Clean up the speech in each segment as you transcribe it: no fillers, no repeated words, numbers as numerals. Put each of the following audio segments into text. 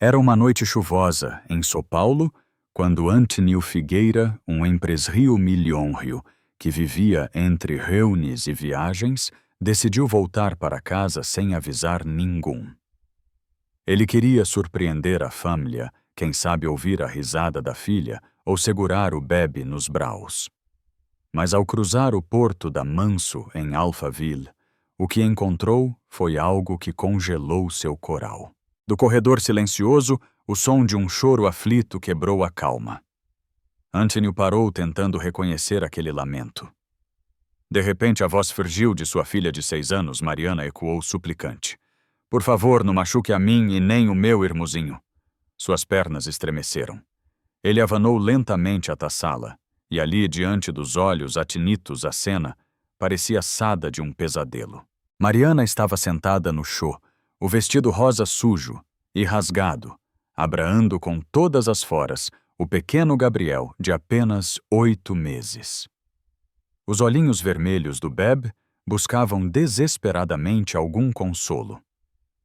Era uma noite chuvosa em São Paulo, quando Antônio Figueira, um empresário milionário que vivia entre reuniões e viagens, decidiu voltar para casa sem avisar ninguém. Ele queria surpreender a família, quem sabe ouvir a risada da filha ou segurar o bebê nos braços. Mas ao cruzar o porto da Manso, em Alphaville, o que encontrou foi algo que congelou seu coral. Do corredor silencioso, o som de um choro aflito quebrou a calma. Antônio parou tentando reconhecer aquele lamento. De repente, a voz fergil de sua filha de 6 anos, Mariana, ecoou suplicante. Por favor, não machuque a mim e nem o meu irmãozinho. Suas pernas estremeceram. Ele avanou lentamente até a sala, e ali, diante dos olhos atinitos à cena, parecia a sada de um pesadelo. Mariana estava sentada no chão, o vestido rosa sujo e rasgado, abraando com todas as foras o pequeno Gabriel de apenas 8 meses. Os olhinhos vermelhos do bebê buscavam desesperadamente algum consolo.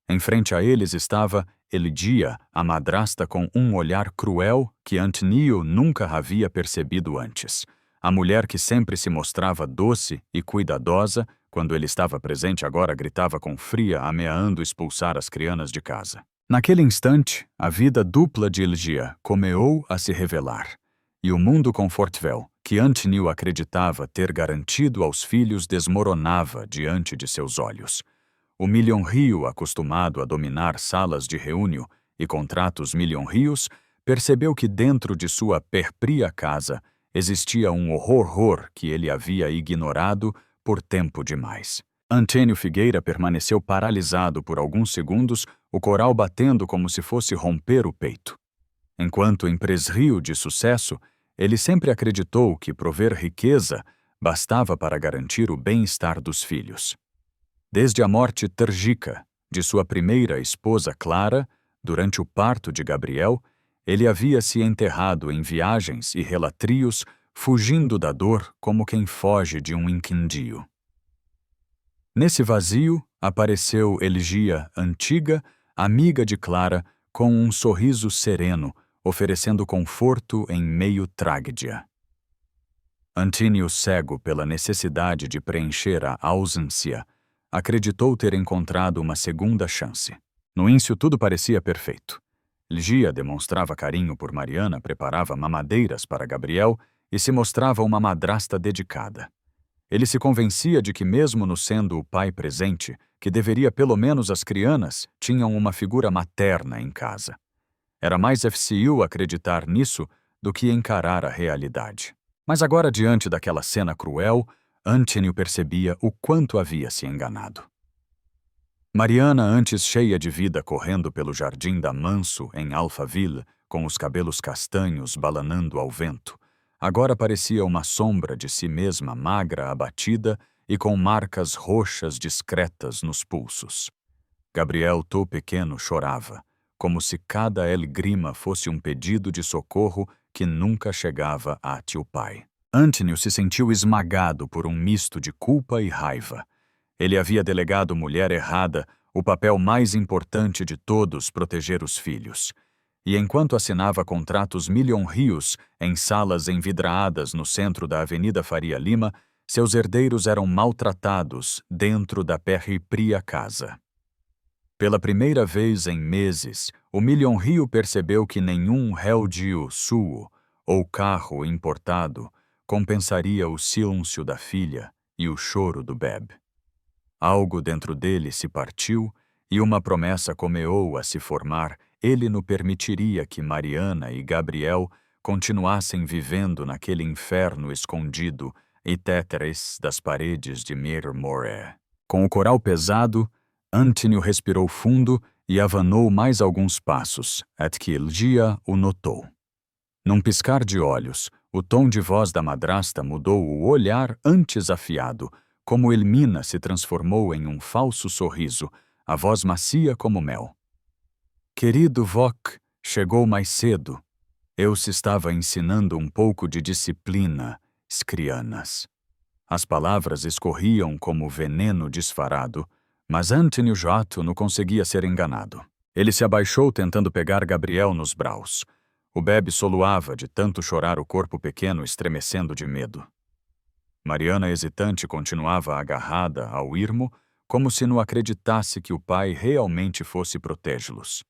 Em frente a eles estava Elidia, a madrasta com um olhar cruel que Antônio nunca havia percebido antes. A mulher que sempre se mostrava doce e cuidadosa, quando ele estava presente agora gritava com fria, ameaçando expulsar as crianças de casa. Naquele instante, a vida dupla de Elidia começou a se revelar, e o mundo confortável, que Antônio acreditava ter garantido aos filhos, desmoronava diante de seus olhos. O milionário, acostumado a dominar salas de reunião e contratos milionários, percebeu que dentro de sua própria casa existia um horror que ele havia ignorado por tempo demais. Antônio Figueira permaneceu paralisado por alguns segundos, o coral batendo como se fosse romper o peito. Enquanto empresário de sucesso, ele sempre acreditou que prover riqueza bastava para garantir o bem-estar dos filhos. Desde a morte trágica de sua primeira esposa Clara, durante o parto de Gabriel, ele havia se enterrado em viagens e relatrios, fugindo da dor como quem foge de um incêndio. Nesse vazio, apareceu Eligia, antiga, amiga de Clara, com um sorriso sereno, oferecendo conforto em meio tragédia. Antônio, cego pela necessidade de preencher a ausência, acreditou ter encontrado uma segunda chance. No início tudo parecia perfeito. Ligia demonstrava carinho por Mariana, preparava mamadeiras para Gabriel e se mostrava uma madrasta dedicada. Ele se convencia de que mesmo no sendo o pai presente, que deveria pelo menos as crianças tinham uma figura materna em casa. Era mais fácil acreditar nisso do que encarar a realidade. Mas agora, diante daquela cena cruel, Antônio percebia o quanto havia se enganado. Mariana, antes cheia de vida correndo pelo jardim da Manso, em Alphaville, com os cabelos castanhos balanando ao vento, agora parecia uma sombra de si mesma magra, abatida e com marcas roxas discretas nos pulsos. Gabriel, tão pequeno, chorava, como se cada lágrima fosse um pedido de socorro que nunca chegava a tio pai. Antônio se sentiu esmagado por um misto de culpa e raiva. Ele havia delegado mulher errada o papel mais importante de todos, proteger os filhos. E enquanto assinava contratos milionários em salas envidradas no centro da Avenida Faria Lima, seus herdeiros eram maltratados dentro da própria casa. Pela primeira vez em meses, o milionário percebeu que nenhum relógio suo ou carro importado compensaria o silêncio da filha e o choro do bebê. Algo dentro dele se partiu e uma promessa começou a se formar. Ele não permitiria que Mariana e Gabriel continuassem vivendo naquele inferno escondido e téteres das paredes de Mirmore. Com o coral pesado, Antônio respirou fundo e avanou mais alguns passos, até que Eligia o notou. Num piscar de olhos, o tom de voz da madrasta mudou, o olhar antes afiado, como Elmina se transformou em um falso sorriso, a voz macia como mel. Querido Voc, chegou mais cedo. Eu se estava ensinando um pouco de disciplina, crianas. As palavras escorriam como veneno disfarado, mas Antônio Jato não conseguia ser enganado. Ele se abaixou tentando pegar Gabriel nos braços. O bebe soluava de tanto chorar, o corpo pequeno estremecendo de medo. Mariana, hesitante, continuava agarrada ao irmo, como se não acreditasse que o pai realmente fosse protege-los.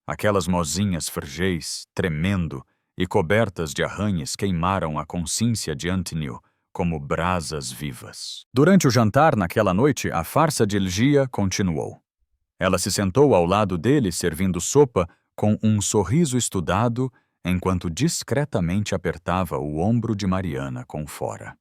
Aquelas mozinhas férgeis, tremendo e cobertas de arranhas, queimaram a consciência de Antoniu como brasas vivas. Durante o jantar naquela noite, a farsa de Ligia continuou. Ela se sentou ao lado dele, servindo sopa, com um sorriso estudado, enquanto discretamente apertava o ombro de Mariana com fora.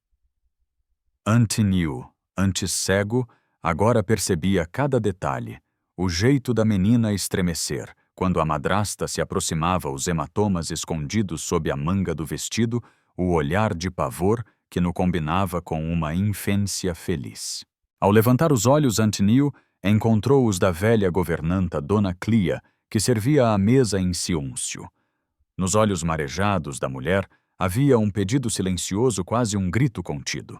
Antoniu, antes cego, agora percebia cada detalhe, o jeito da menina estremecer, quando a madrasta se aproximava, os hematomas escondidos sob a manga do vestido, o olhar de pavor que no combinava com uma infância feliz. Ao levantar os olhos, Antoniu encontrou os da velha governanta Dona Clia, que servia à mesa em silêncio. Nos olhos marejados da mulher havia um pedido silencioso, quase um grito contido.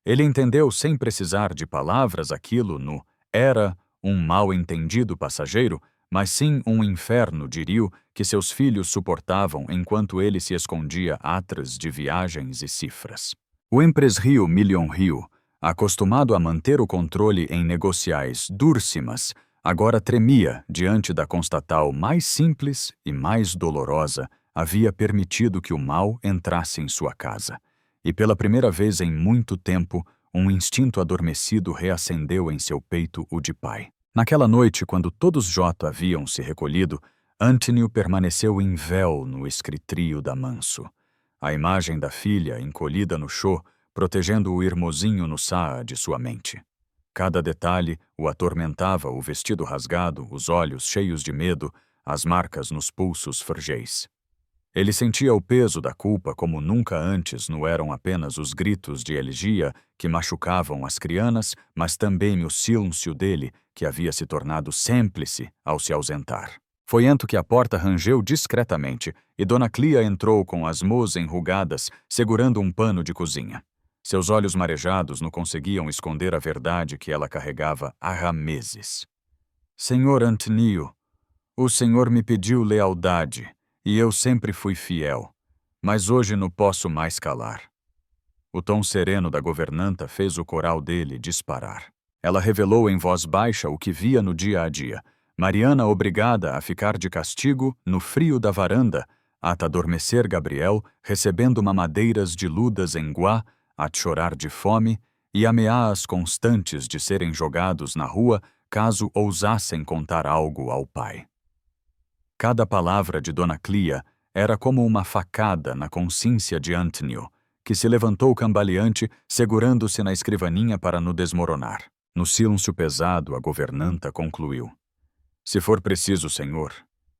Ele entendeu sem precisar de palavras aquilo no era um mal-entendido passageiro, mas sim um inferno, diria, que seus filhos suportavam enquanto ele se escondia atrás de viagens e cifras. O empresário milionário, acostumado a manter o controle em negociais dúrcimas, agora tremia diante da constatal mais simples e mais dolorosa havia permitido que o mal entrasse em sua casa. E pela primeira vez em muito tempo, um instinto adormecido reacendeu em seu peito, o de pai. Naquela noite, quando todos J haviam se recolhido, Antoniu permaneceu em véu no escritrio da manso. A imagem da filha, encolhida no chão, protegendo o irmãozinho no saa de sua mente. Cada detalhe o atormentava, o vestido rasgado, os olhos cheios de medo, as marcas nos pulsos férgeis. Ele sentia o peso da culpa como nunca antes. Não eram apenas os gritos de Ligia que machucavam as crianças, mas também o silêncio dele, que havia se tornado cúmplice ao se ausentar. Foi então que a porta rangeu discretamente e Dona Clia entrou com as mãos enrugadas, segurando um pano de cozinha. Seus olhos marejados não conseguiam esconder a verdade que ela carregava há meses. Senhor Antoniu, o senhor me pediu lealdade, e eu sempre fui fiel, mas hoje não posso mais calar. O tom sereno da governanta fez o coral dele disparar. Ela revelou em voz baixa o que via no dia a dia. Mariana obrigada a ficar de castigo no frio da varanda, até adormecer Gabriel, recebendo mamadeiras diludas em guá, a chorar de fome, e ameaças constantes de serem jogados na rua caso ousassem contar algo ao pai. Cada palavra de Dona Clia era como uma facada na consciência de Antoniu, que se levantou cambaleante, segurando-se na escrivaninha para não desmoronar. No silêncio pesado, a governanta concluiu: Se for preciso, senhor,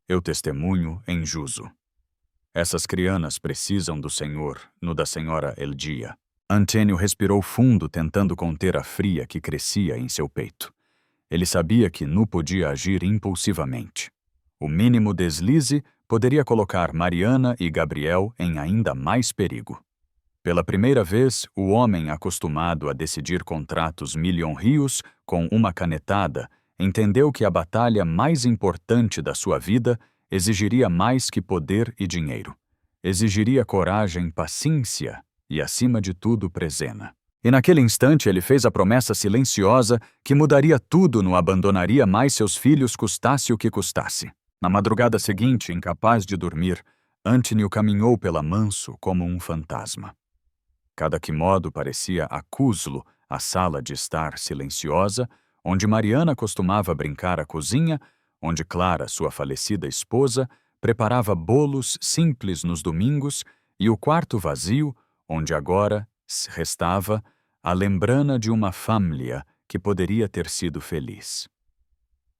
eu testemunho em juízo. Essas crianças precisam do senhor, no da senhora Ligia. Antoniu respirou fundo, tentando conter a fria que crescia em seu peito. Ele sabia que não podia agir impulsivamente. O mínimo deslize poderia colocar Mariana e Gabriel em ainda mais perigo. Pela primeira vez, o homem acostumado a decidir contratos milionários com uma canetada entendeu que a batalha mais importante da sua vida exigiria mais que poder e dinheiro. Exigiria coragem, paciência e, acima de tudo, presena. E naquele instante ele fez a promessa silenciosa que mudaria tudo, não abandonaria mais seus filhos, custasse o que custasse. Na madrugada seguinte, incapaz de dormir, Antoniu caminhou pela manso como um fantasma. Cada quimodo parecia acúslo a sala de estar silenciosa, onde Mariana costumava brincar à cozinha, onde Clara, sua falecida esposa, preparava bolos simples nos domingos, e o quarto vazio, onde agora restava a lembrança de uma família que poderia ter sido feliz.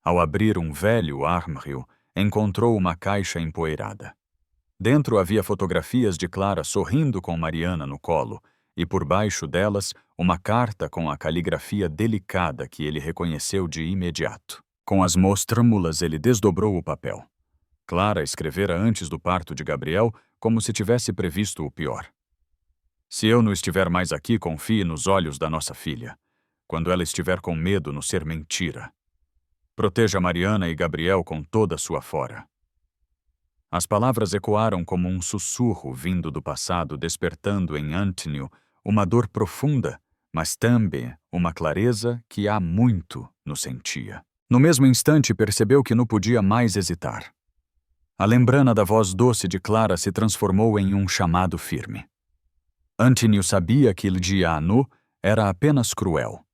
Ao abrir um velho armário, encontrou uma caixa empoeirada. Dentro havia fotografias de Clara sorrindo com Mariana no colo, e por baixo delas uma carta com a caligrafia delicada que ele reconheceu de imediato. Com as mãos trêmulas ele desdobrou o papel. Clara escrevera antes do parto de Gabriel, como se tivesse previsto o pior. Se eu não estiver mais aqui, confie nos olhos da nossa filha. Quando ela estiver com medo, no ser mentira. Proteja Mariana e Gabriel com toda a sua fora. As palavras ecoaram como um sussurro vindo do passado, despertando em Antônio uma dor profunda, mas também uma clareza que há muito no sentia. No mesmo instante, percebeu que não podia mais hesitar. A lembrana da voz doce de Clara se transformou em um chamado firme. Antônio sabia que Lidia era apenas cruel.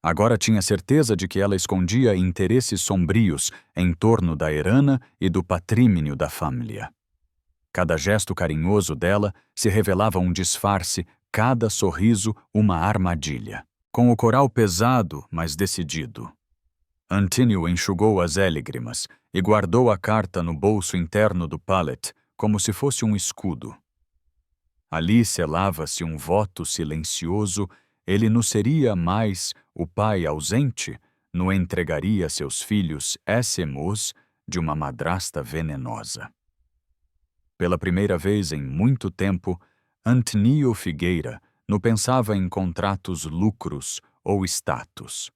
Agora tinha certeza de que ela escondia interesses sombrios em torno da herana e do patrimônio da família. Cada gesto carinhoso dela se revelava um disfarce, cada sorriso uma armadilha. Com o coral pesado, mas decidido, Antônio enxugou as lágrimas e guardou a carta no bolso interno do pallet como se fosse um escudo. Ali selava-se um voto silencioso. Ele não seria mais o pai ausente, não entregaria seus filhos écemos de uma madrasta venenosa. Pela primeira vez em muito tempo, Antônio Figueira não pensava em contratos, lucros ou status.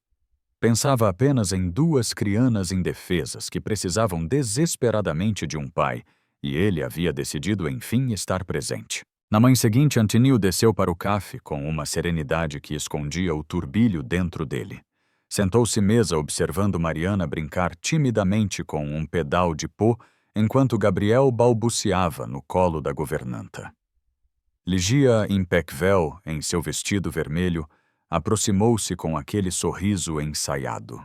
Pensava apenas em duas crianas indefesas que precisavam desesperadamente de um pai, e ele havia decidido enfim estar presente. Na manhã seguinte, Antônio desceu para o café com uma serenidade que escondia o turbilho dentro dele. Sentou-se à mesa observando Mariana brincar timidamente com um pedal de pó, enquanto Gabriel balbuciava no colo da governanta. Ligia, impecável em seu vestido vermelho, aproximou-se com aquele sorriso ensaiado.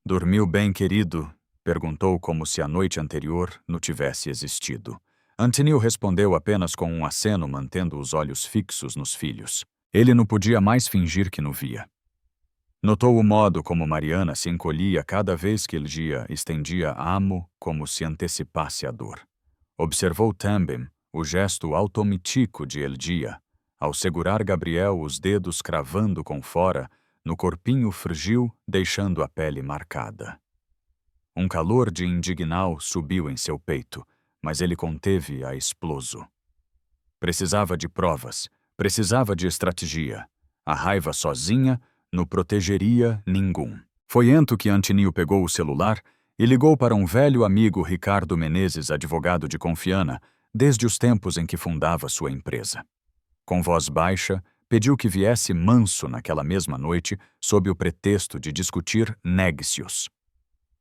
"Dormiu bem, querido?" perguntou como se a noite anterior não tivesse existido. Antônio respondeu apenas com um aceno, mantendo os olhos fixos nos filhos. Ele não podia mais fingir que não via. Notou o modo como Mariana se encolhia cada vez que Ligia estendia a mão como se antecipasse a dor. Observou também o gesto automático de Ligia, ao segurar Gabriel, os dedos cravando com fora, no corpinho frágil, deixando a pele marcada. Um calor de indignal subiu em seu peito, mas ele conteve a exploso. Precisava de provas, precisava de estratégia. A raiva sozinha não protegeria ninguém. Foi então que Antônio pegou o celular e ligou para um velho amigo, Ricardo Menezes, advogado de Confiana, desde os tempos em que fundava sua empresa. Com voz baixa, pediu que viesse manso naquela mesma noite, sob o pretexto de discutir negócios.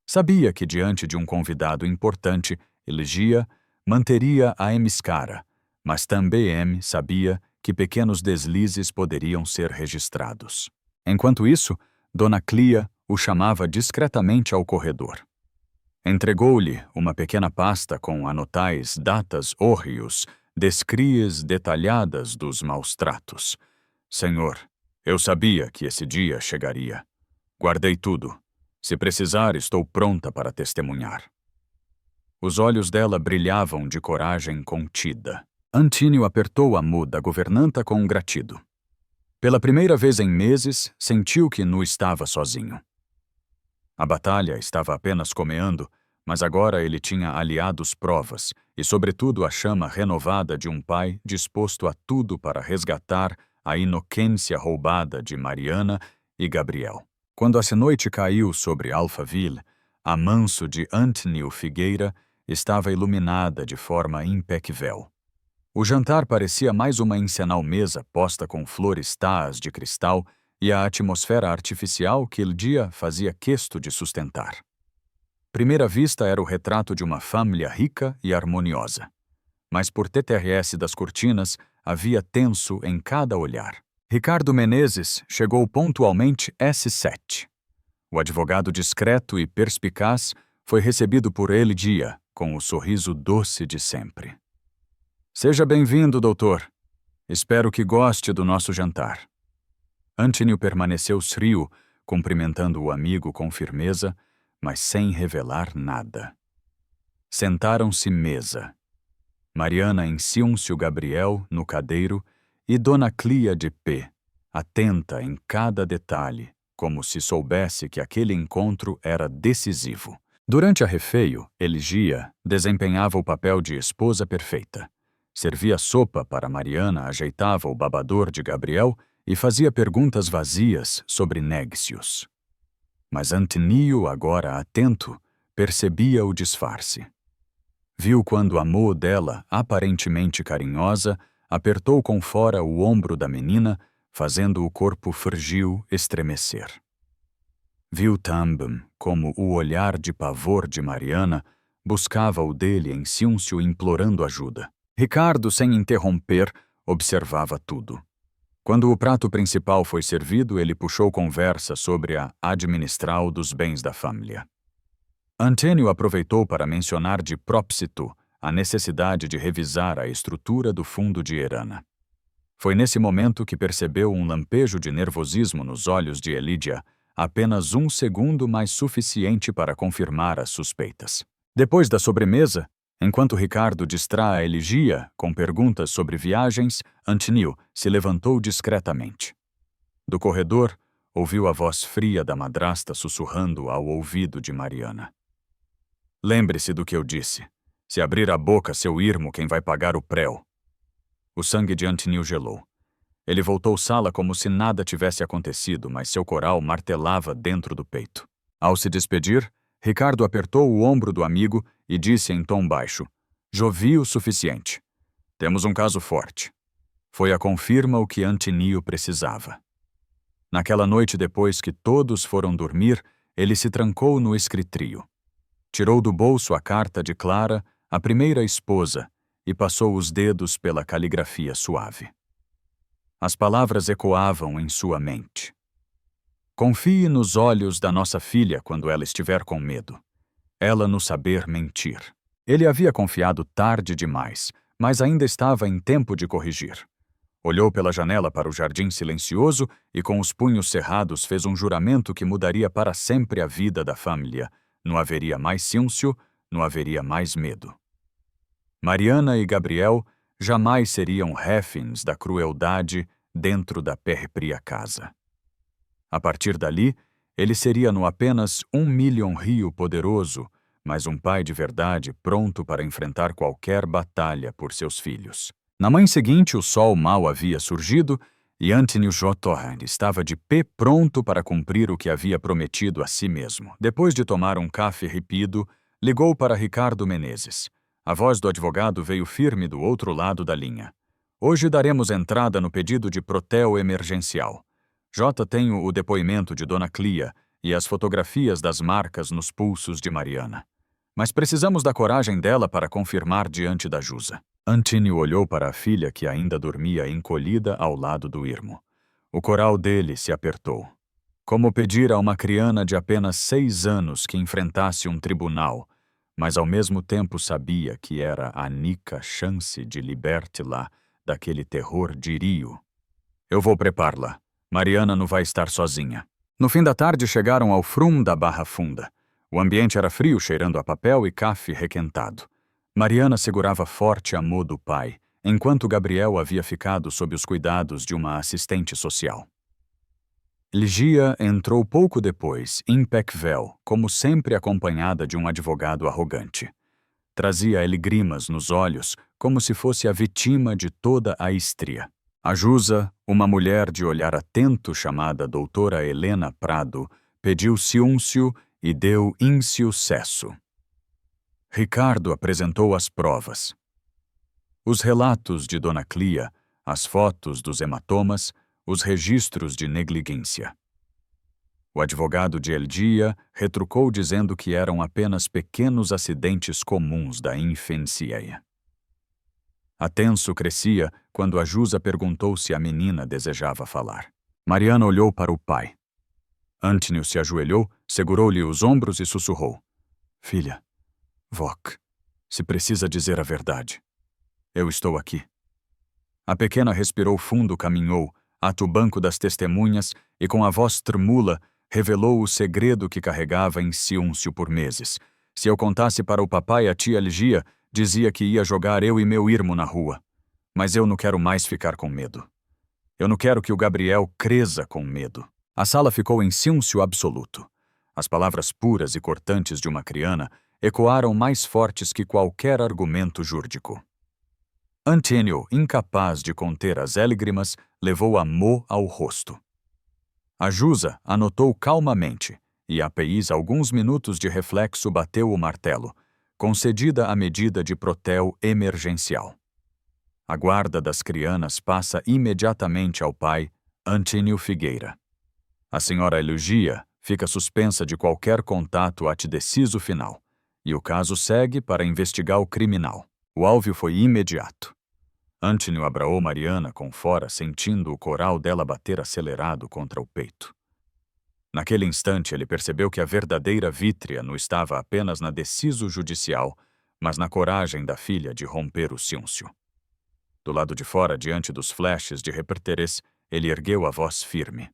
Sabia que, diante de um convidado importante, Ligia manteria a máscara, mas também sabia que pequenos deslizes poderiam ser registrados. Enquanto isso, Dona Clia o chamava discretamente ao corredor. Entregou-lhe uma pequena pasta com anotais, datas, hórrios, descrias detalhadas dos maus tratos. "Senhor, eu sabia que esse dia chegaria. Guardei tudo. Se precisar, estou pronta para testemunhar." Os olhos dela brilhavam de coragem contida. Antônio apertou a mão da governanta com gratido. Pela primeira vez em meses, sentiu que não estava sozinho. A batalha estava apenas começando, mas agora ele tinha aliados, provas e, sobretudo, a chama renovada de um pai disposto a tudo para resgatar a inocência roubada de Mariana e Gabriel. Quando essa noite caiu sobre Alphaville, a manso de Antônio Figueira estava iluminada de forma impecável. O jantar parecia mais uma encenal mesa posta com flores tás de cristal e a atmosfera artificial que Lidia fazia questão de sustentar. Primeira vista era o retrato de uma família rica e harmoniosa. Mas por TTRS das cortinas havia tenso em cada olhar. Ricardo Menezes chegou pontualmente S7. O advogado discreto e perspicaz foi recebido por Lidia com o sorriso doce de sempre. "Seja bem-vindo, doutor. Espero que goste do nosso jantar." Antônio permaneceu frio, cumprimentando o amigo com firmeza, mas sem revelar nada. Sentaram-se mesa. Mariana ensinou-se o Gabriel no cadeiro e Dona Clia de pé, atenta em cada detalhe, como se soubesse que aquele encontro era decisivo. Durante a refeio, Ligia desempenhava o papel de esposa perfeita. Servia sopa para Mariana, ajeitava o babador de Gabriel e fazia perguntas vazias sobre negócios. Mas Antinio, agora atento, percebia o disfarce. Viu quando a mão dela, aparentemente carinhosa, apertou com fora o ombro da menina, fazendo o corpo frágil estremecer. Viu também como o olhar de pavor de Mariana buscava o dele em silêncio implorando ajuda. Ricardo, sem interromper, observava tudo. Quando o prato principal foi servido, ele puxou conversa sobre a administração dos bens da família. Antênio aproveitou para mencionar de propósito a necessidade de revisar a estrutura do fundo de Erana. Foi nesse momento que percebeu um lampejo de nervosismo nos olhos de Elídia, apenas um segundo mais suficiente para confirmar as suspeitas. Depois da sobremesa, enquanto Ricardo distrai Eligia com perguntas sobre viagens, Antinio se levantou discretamente. Do corredor, ouviu a voz fria da madrasta sussurrando ao ouvido de Mariana. Lembre-se do que eu disse. Se abrir a boca, seu irmão quem vai pagar o préu. O sangue de Antinio gelou. Ele voltou à sala como se nada tivesse acontecido, mas seu coral martelava dentro do peito. Ao se despedir, Ricardo apertou o ombro do amigo e disse em tom baixo: "Já ouvi o suficiente. Temos um caso forte." Foi a confirma o que Antinio precisava. Naquela noite, depois que todos foram dormir, ele se trancou no escritrio. Tirou do bolso a carta de Clara, a primeira esposa, e passou os dedos pela caligrafia suave. As palavras ecoavam em sua mente. Confie nos olhos da nossa filha quando ela estiver com medo. Ela no saber mentir. Ele havia confiado tarde demais, mas ainda estava em tempo de corrigir. Olhou pela janela para o jardim silencioso e com os punhos cerrados fez um juramento que mudaria para sempre a vida da família. Não haveria mais silêncio, não haveria mais medo. Mariana e Gabriel jamais seriam reféns da crueldade dentro da pérpria casa. A partir dali, ele seria não apenas um milhão-rio poderoso, mas um pai de verdade pronto para enfrentar qualquer batalha por seus filhos. Na manhã seguinte, o sol mal havia surgido e Antinio Jotorran estava de pé pronto para cumprir o que havia prometido a si mesmo. Depois de tomar um café ripido, ligou para Ricardo Menezes. A voz do advogado veio firme do outro lado da linha. Hoje daremos entrada no pedido de protel emergencial. Jota tem o depoimento de Dona Clia e as fotografias das marcas nos pulsos de Mariana. Mas precisamos da coragem dela para confirmar diante da Jusa. Antinio olhou para a filha que ainda dormia encolhida ao lado do irmão. O coral dele se apertou. Como pedir a uma criança de apenas 6 anos que enfrentasse um tribunal, mas ao mesmo tempo sabia que era a única chance de libertá-la daquele terror de Rio. Eu vou prepará-la. Mariana não vai estar sozinha. No fim da tarde chegaram ao frum da Barra Funda. O ambiente era frio, cheirando a papel e café requentado. Mariana segurava forte a mão do pai, enquanto Gabriel havia ficado sob os cuidados de uma assistente social. Ligia entrou pouco depois, impecável, como sempre acompanhada de um advogado arrogante. Trazia lágrimas nos olhos, como se fosse a vítima de toda a estria. A Jusa, uma mulher de olhar atento chamada doutora Helena Prado, pediu silêncio e deu insucesso. Ricardo apresentou as provas. Os relatos de Dona Clia, as fotos dos hematomas, os registros de negligência. O advogado de Eldia retrucou dizendo que eram apenas pequenos acidentes comuns da infância. A tenso crescia quando a Jusa perguntou se a menina desejava falar. Mariana olhou para o pai. Antinio se ajoelhou, segurou-lhe os ombros e sussurrou: "Filha, Voc, se precisa dizer a verdade. Eu estou aqui." A pequena respirou fundo, caminhou, até o banco das testemunhas e com a voz tremula revelou o segredo que carregava em silêncio por meses. Se eu contasse para o papai, a tia Ligia dizia que ia jogar eu e meu irmão na rua. Mas eu não quero mais ficar com medo. Eu não quero que o Gabriel cresça com medo. A sala ficou em silêncio absoluto. As palavras puras e cortantes de uma criana ecoaram mais fortes que qualquer argumento júridico. Antinio, incapaz de conter as lágrimas, levou a mão ao rosto. A Jusa anotou calmamente e após alguns minutos de reflexo bateu o martelo, concedida a medida de Protel emergencial. A guarda das crianas passa imediatamente ao pai, Antínio Figueira. A senhora Elogia fica suspensa de qualquer contato até deciso final, e o caso segue para investigar o criminal. O alvo foi imediato. Antínio abraou Mariana com fora, sentindo o coral dela bater acelerado contra o peito. Naquele instante, ele percebeu que a verdadeira vítrea não estava apenas na deciso judicial, mas na coragem da filha de romper o silêncio. Do lado de fora, diante dos flashes de repórteres, ele ergueu a voz firme.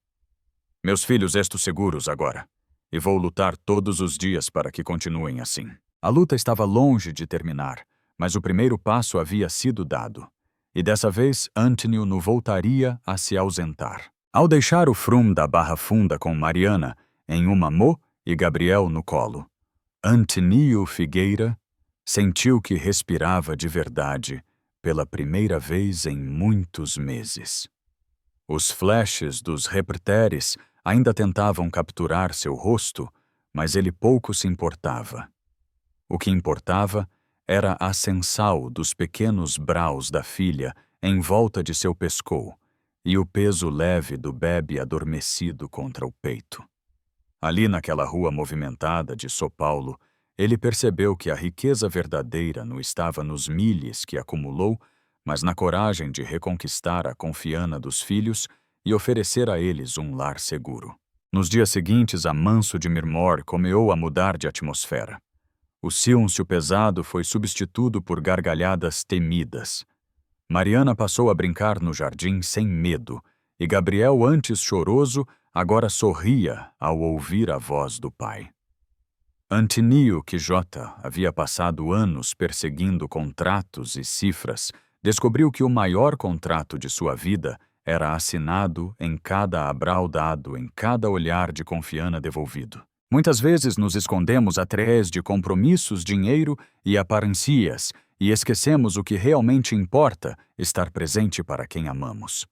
Meus filhos, estou seguros agora, e vou lutar todos os dias para que continuem assim. A luta estava longe de terminar, mas o primeiro passo havia sido dado. E dessa vez, Antínio não voltaria a se ausentar. Ao deixar o frum da Barra Funda com Mariana em uma mão e Gabriel no colo, Antínio Figueira sentiu que respirava de verdade pela primeira vez em muitos meses. Os flashes dos repórteres ainda tentavam capturar seu rosto, mas ele pouco se importava. O que importava era a sensal dos pequenos braus da filha em volta de seu pescoço e o peso leve do bebe adormecido contra o peito. Ali naquela rua movimentada de São Paulo, ele percebeu que a riqueza verdadeira não estava nos milhes que acumulou, mas na coragem de reconquistar a confiança dos filhos e oferecer a eles um lar seguro. Nos dias seguintes, a manso de Mirmor começou a mudar de atmosfera. O silêncio pesado foi substituído por gargalhadas temidas. Mariana passou a brincar no jardim sem medo, e Gabriel, antes choroso, agora sorria ao ouvir a voz do pai. Antínio Quijota havia passado anos perseguindo contratos e cifras, descobriu que o maior contrato de sua vida era assinado em cada abral dado, em cada olhar de confiança devolvido. Muitas vezes nos escondemos atrás de compromissos, dinheiro e aparências e esquecemos o que realmente importa, estar presente para quem amamos.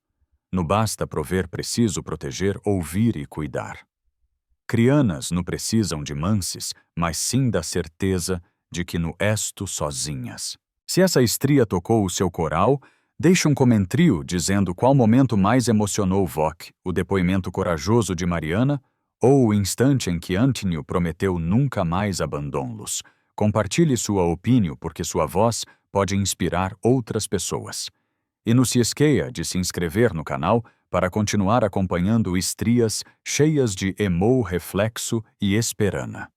Não basta prover, preciso proteger, ouvir e cuidar. Crianas não precisam de manses, mas sim da certeza de que no esto sozinhas. Se essa estria tocou o seu coral, deixe um comentário dizendo qual momento mais emocionou Voc, o depoimento corajoso de Mariana ou o instante em que Antínio prometeu nunca mais abandoná-los. Compartilhe sua opinião porque sua voz pode inspirar outras pessoas. E não se esqueça de se inscrever no canal para continuar acompanhando estrias cheias de reflexo e esperança.